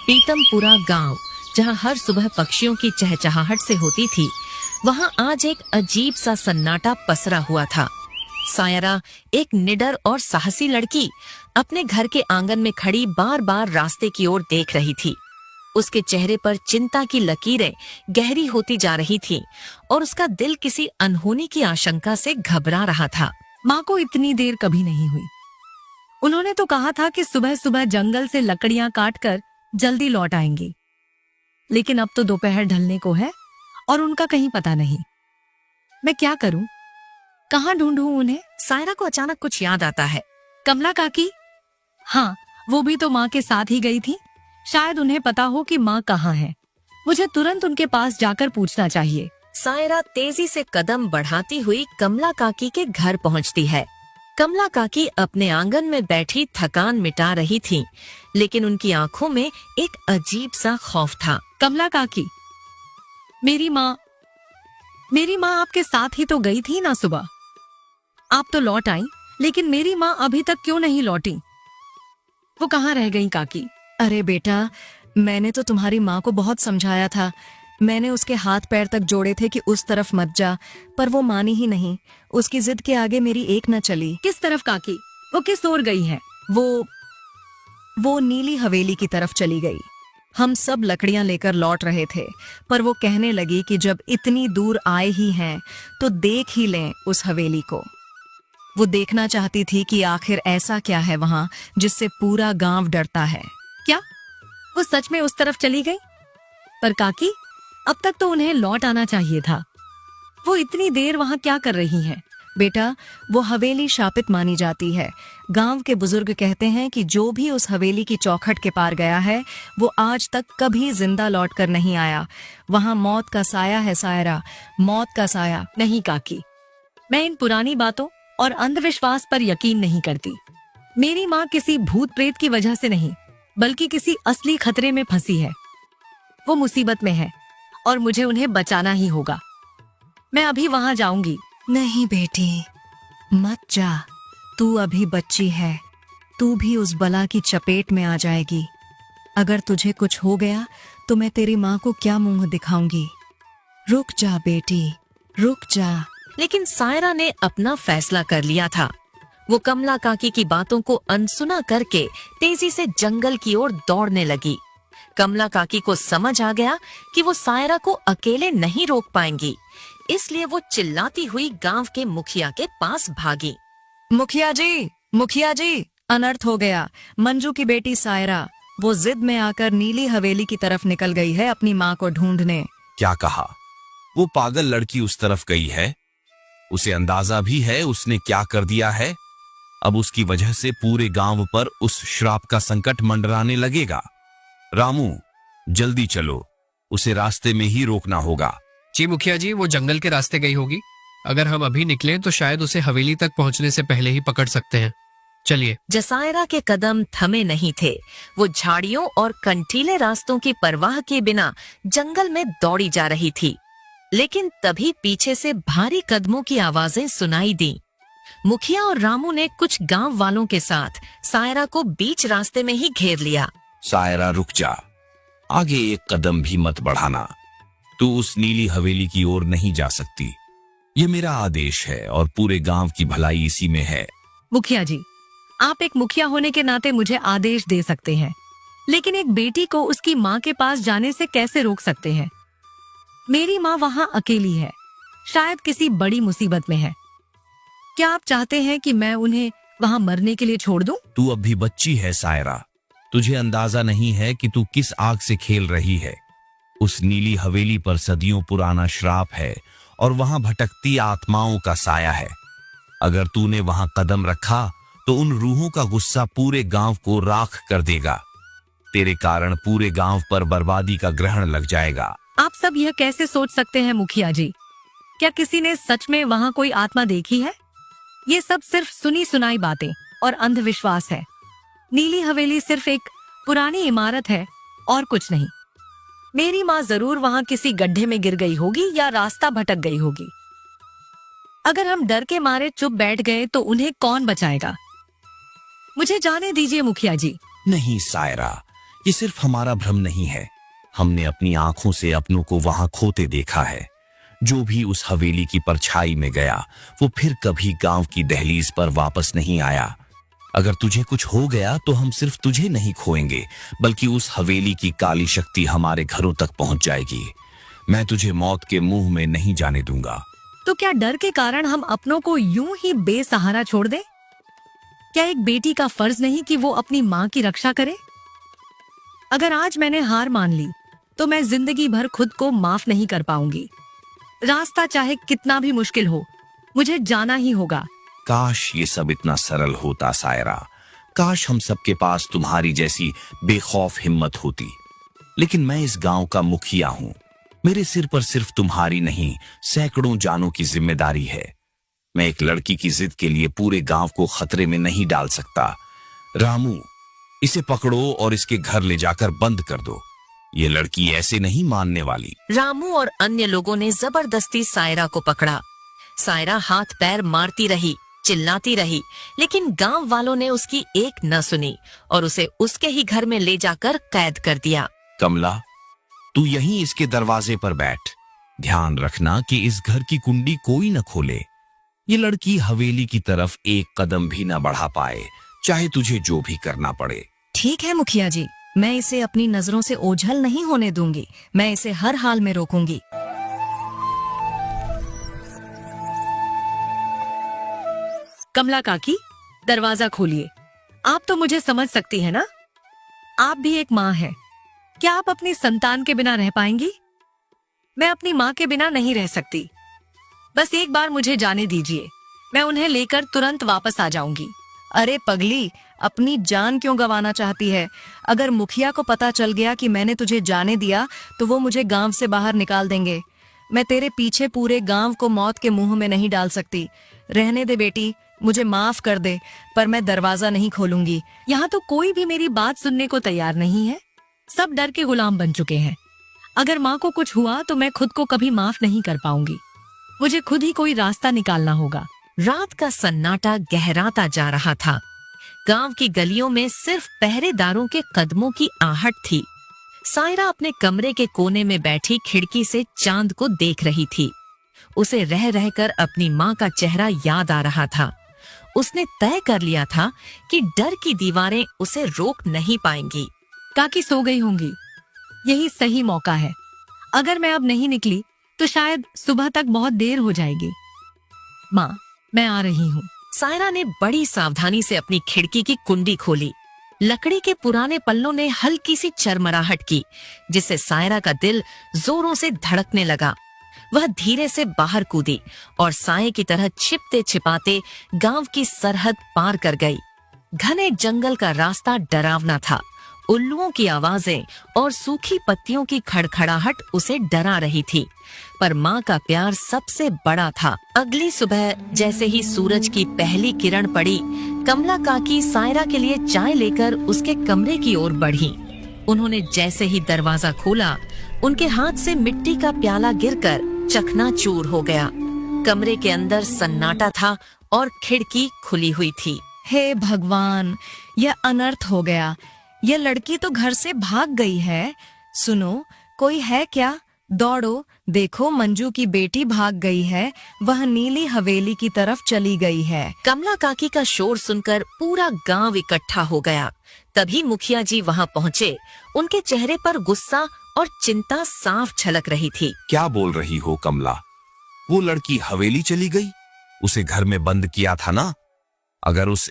पीतमपुरा गांव, जहां हर सुबह पक्षियों की चहचहाहट से होती थी, वहां आज एक अजीब सा सन्नाटा पसरा हुआ था। सायरा, एक निडर और साहसी लड़की, अपने घर के आंगन में खड़ी बार बार रास्ते की ओर देख रही थी। उसके चेहरे पर चिंता की लकीरें गहरी होती जा रही थीं और उसका दिल किसी अनहोनी की आशंका से घबरा रहा था। माँ को इतनी देर कभी नहीं हुई। उन्होंने तो कहा था कि सुबह सुबह जंगल से लकड़ियां काटकर जल्दी लौट आएंगी, लेकिन अब तो दोपहर ढलने को है और उनका कहीं पता नहीं। मैं क्या करूं? कहाँ ढूंढूं उन्हें? सायरा को अचानक कुछ याद आता है। कमला काकी? हाँ, वो भी तो माँ के साथ ही गई थी। शायद उन्हें पता हो कि माँ कहाँ है। मुझे तुरंत उनके पास जाकर पूछना चाहिए। सायरा तेजी से कदम बढ़ाती हुई कमला काकी के घर पहुंचती है। कमला काकी अपने आंगन में बैठी थकान मिटा रही थीं, लेकिन उनकी आंखों में एक अजीब सा खौफ था। कमला काकी, मेरी माँ आपके साथ ही तो गई थी ना सुबह। आप तो लौट आई, लेकिन मेरी माँ अभी तक क्यों नहीं लौटी? वो कहाँ रह गई काकी? अरे बेटा, मैंने तो तुम्हारी माँ को बहुत समझाया था। मैंने उसके हाथ पैर तक जोड़े थे कि उस तरफ मत जा, पर वो मानी ही नहीं। उसकी जिद के आगे मेरी एक न चली। किस तरफ काकी? वो किस ओर गई है? वो नीली हवेली की तरफ चली गई। हम सब लकड़ियां लेकर लौट रहे थे, पर वो कहने लगी कि जब इतनी दूर आए ही हैं तो देख ही लें उस हवेली को। वो देखना चाहती थी कि आखिर ऐसा क्या है वहां जिससे पूरा गांव डरता है। क्या वो सच में उस तरफ चली गई? पर काकी, अब तक तो उन्हें लौट आना चाहिए था। वो इतनी देर वहां क्या कर रही हैं? बेटा, वो हवेली शापित मानी जाती है। गांव के बुजुर्ग कहते हैं कि जो भी उस हवेली की चौखट के पार गया है, वो आज तक कभी जिंदा लौट कर नहीं आया। वहां मौत का साया है सायरा, मौत का साया। नहीं काकी, मैं इन पुरानी बातों और अंधविश्वास पर यकीन नहीं करती। मेरी माँ किसी भूत प्रेत की वजह से नहीं, बल्कि किसी असली खतरे में फंसी है। वो मुसीबत में है और मुझे उन्हें बचाना ही होगा। मैं अभी वहां जाऊंगी। नहीं बेटी, मत जा। तू अभी बच्ची है, तू भी उस बला की चपेट में आ जाएगी। अगर तुझे कुछ हो गया तो मैं तेरी माँ को क्या मुंह दिखाऊंगी? रुक जा बेटी, रुक जा। लेकिन सायरा ने अपना फैसला कर लिया था। वो कमला काकी की बातों को अनसुना करके तेजी से जंगल की ओर दौड़ने लगी। कमला काकी को समझ आ गया कि वो सायरा को अकेले नहीं रोक पाएंगी, इसलिए वो चिल्लाती हुई गांव के मुखिया के पास भागी। मुखिया जी, अनर्थ हो गया। मंजू की बेटी सायरा, वो जिद में आकर नीली हवेली की तरफ निकल गई है अपनी माँ को ढूंढने। क्या कहा? वो पागल लड़की उस तरफ गई है? उसे अंदाजा भी है उसने क्या कर दिया है? अब उसकी वजह से पूरे गांव पर उस श्राप का संकट मंडराने लगेगा। रामू, जल्दी चलो, उसे रास्ते में ही रोकना होगा। जी मुखिया जी, वो जंगल के रास्ते गई होगी। अगर हम अभी निकलें तो शायद उसे हवेली तक पहुंचने से पहले ही पकड़ सकते हैं। चलिए। सायरा के कदम थमे नहीं थे। वो झाड़ियों और कंटीले रास्तों की परवाह के बिना जंगल में दौड़ी जा रही थी। लेकिन तभी पीछे से भारी कदमों की आवाजें सुनाई दी। मुखिया और रामू ने कुछ गांव वालों के साथ सायरा को बीच रास्ते में ही घेर लिया। सायरा, रुक जा, आगे एक कदम भी मत बढ़ाना। तू उस नीली हवेली की ओर नहीं जा सकती। ये मेरा आदेश है और पूरे गांव की भलाई इसी में है। मुखिया जी, आप एक मुखिया होने के नाते मुझे आदेश दे सकते हैं, लेकिन एक बेटी को उसकी माँ के पास जाने से कैसे रोक सकते हैं? मेरी माँ वहाँ अकेली है, शायद किसी बड़ी मुसीबत में है। क्या आप चाहते हैं कि मैं उन्हें वहाँ मरने के लिए छोड़ दूं? तू अब भी बच्ची है सायरा, तुझे अंदाजा नहीं है कि तू किस आग से खेल रही है। उस नीली हवेली पर सदियों पुराना श्राप है और वहां भटकती आत्माओं का साया है। अगर तूने वहां कदम रखा तो उन रूहों का गुस्सा पूरे गांव को राख कर देगा। तेरे कारण पूरे गांव पर बर्बादी का ग्रहण लग जाएगा। आप सब यह कैसे सोच सकते हैं मुखिया जी? क्या किसी ने सच में वहाँ कोई आत्मा देखी है? ये सब सिर्फ सुनी सुनाई बातें और अंधविश्वास है। नीली हवेली सिर्फ एक पुरानी इमारत है और कुछ नहीं। मेरी माँ जरूर वहाँ किसी गड्ढे में गिर गई होगी या रास्ता भटक गई होगी। अगर हम डर के मारे चुप बैठ गए तो उन्हें कौन बचाएगा? मुझे जाने दीजिए मुखिया जी। नहीं सायरा, ये सिर्फ हमारा भ्रम नहीं है, हमने अपनी आंखों से अपनों को वहां खोते देखा है। जो भी उस हवेली की परछाई में गया वो फिर कभी गांव की दहलीज पर वापस नहीं आया। अगर तुझे कुछ हो गया तो हम सिर्फ तुझे नहीं खोएंगे, बल्कि उस हवेली की काली शक्ति हमारे घरों तक पहुंच जाएगी। मैं तुझे मौत के मुंह में नहीं जाने दूंगा। तो क्या डर के कारण हम अपनों को यूं ही बेसहारा छोड़ दें? क्या एक बेटी का फर्ज नहीं कि वो अपनी माँ की रक्षा करे? अगर आज मैंने हार मान ली तो मैं जिंदगी भर खुद को माफ नहीं कर पाऊंगी। रास्ता चाहे कितना भी मुश्किल हो, मुझे जाना ही होगा। काश ये सब इतना सरल होता सायरा, काश हम सबके पास तुम्हारी जैसी बेखौफ हिम्मत होती। लेकिन मैं इस गांव का मुखिया हूं, मेरे सिर पर सिर्फ तुम्हारी नहीं सैकड़ों जानों की जिम्मेदारी है। मैं एक लड़की की जिद के लिए पूरे गांव को खतरे में नहीं डाल सकता। रामू, इसे पकड़ो और इसके घर ले जाकर बंद कर दो। ये लड़की ऐसे नहीं मानने वाली। रामू और अन्य लोगों ने जबरदस्ती सायरा को पकड़ा। सायरा हाथ पैर मारती रही, चिल्लाती रही, लेकिन गांव वालों ने उसकी एक न सुनी और उसे उसके ही घर में ले जाकर कैद कर दिया। कमला, तू यहीं इसके दरवाजे पर बैठ। ध्यान रखना कि इस घर की कुंडी कोई न खोले। ये लड़की हवेली की तरफ एक कदम भी न बढ़ा पाए, चाहे तुझे जो भी करना पड़े। ठीक है मुखिया जी, मैं इसे अपनी नजरों से ओझल नहीं होने दूंगी। मैं इसे हर हाल में रोकूंगी। कमला काकी, दरवाजा खोलिए। आप तो मुझे समझ सकती है ना? आप भी एक माँ हैं। क्या आप अपनी संतान के बिना रह पाएंगी? मैं अपनी माँ के बिना नहीं रह सकती। बस एक बार मुझे जाने दीजिए, मैं उन्हें लेकर तुरंत वापस आ जाऊंगी। अरे पगली, अपनी जान क्यों गंवाना चाहती है? अगर मुखिया को पता चल गया कि मैंने तुझे जाने दिया तो वो मुझे गांव से बाहर निकाल देंगे। मैं तेरे पीछे पूरे गांव को मौत के मुंह में नहीं डाल सकती। रहने दे बेटी, मुझे माफ कर दे, पर मैं दरवाजा नहीं खोलूंगी। यहाँ तो कोई भी मेरी बात सुनने को तैयार नहीं है। सब डर के गुलाम बन चुके हैं। अगर माँ को कुछ हुआ तो मैं खुद को कभी माफ नहीं कर पाऊंगी। मुझे खुद ही कोई रास्ता निकालना होगा। रात का सन्नाटा गहराता जा रहा था। गांव की गलियों में सिर्फ पहरेदारों के कदमों की आहट थी। सायरा अपने कमरे के कोने में बैठी खिड़की से चांद को देख रही थी। उसे रह रहकर अपनी माँ का चेहरा याद आ रहा था। उसने तय कर लिया था कि डर की दीवारें उसे रोक नहीं पाएंगी। काकी सो गई होंगी। यही सही मौका है। अगर मैं अब नहीं निकली तो शायद सुबह तक बहुत देर हो जाएगी। माँ, मैं आ रही हूँ। सायरा ने बड़ी सावधानी से अपनी खिड़की की कुंडी खोली। लकड़ी के पुराने पल्लों ने हल्की सी चरमराहट की, जिससे सायरा का दिल जोरों से धड़कने लगा। वह धीरे से बाहर कूदी और साये की तरह छिपते छिपाते गांव की सरहद पार कर गई। घने जंगल का रास्ता डरावना था। उल्लुओं की आवाजें और सूखी पत्तियों की खड़खड़ाहट उसे डरा रही थी, पर माँ का प्यार सबसे बड़ा था। अगली सुबह जैसे ही सूरज की पहली किरण पड़ी, कमला काकी सायरा के लिए चाय लेकर उसके कमरे की ओर बढ़ी। उन्होंने जैसे ही दरवाजा खोला, उनके हाथ से मिट्टी का प्याला गिरकर चकनाचूर हो गया। कमरे के अंदर सन्नाटा था और खिड़की खुली हुई थी। हे भगवान, यह अनर्थ हो गया। यह लड़की तो घर से भाग गई है। सुनो, कोई है क्या? दौड़ो, देखो मंजू की बेटी भाग गई है। वह नीली हवेली की तरफ चली गई है। कमला काकी का शोर सुनकर पूरा गांव इकट्ठा हो गया। तभी मुखिया जी वहां पहुंचे। उनके चेहरे पर गुस्सा और चिंता साफ झलक रही थी। क्या बोल रही हो कमला? वो लड़की हवेली चली गई? उसे घर में बंद किया था ना? अगर उस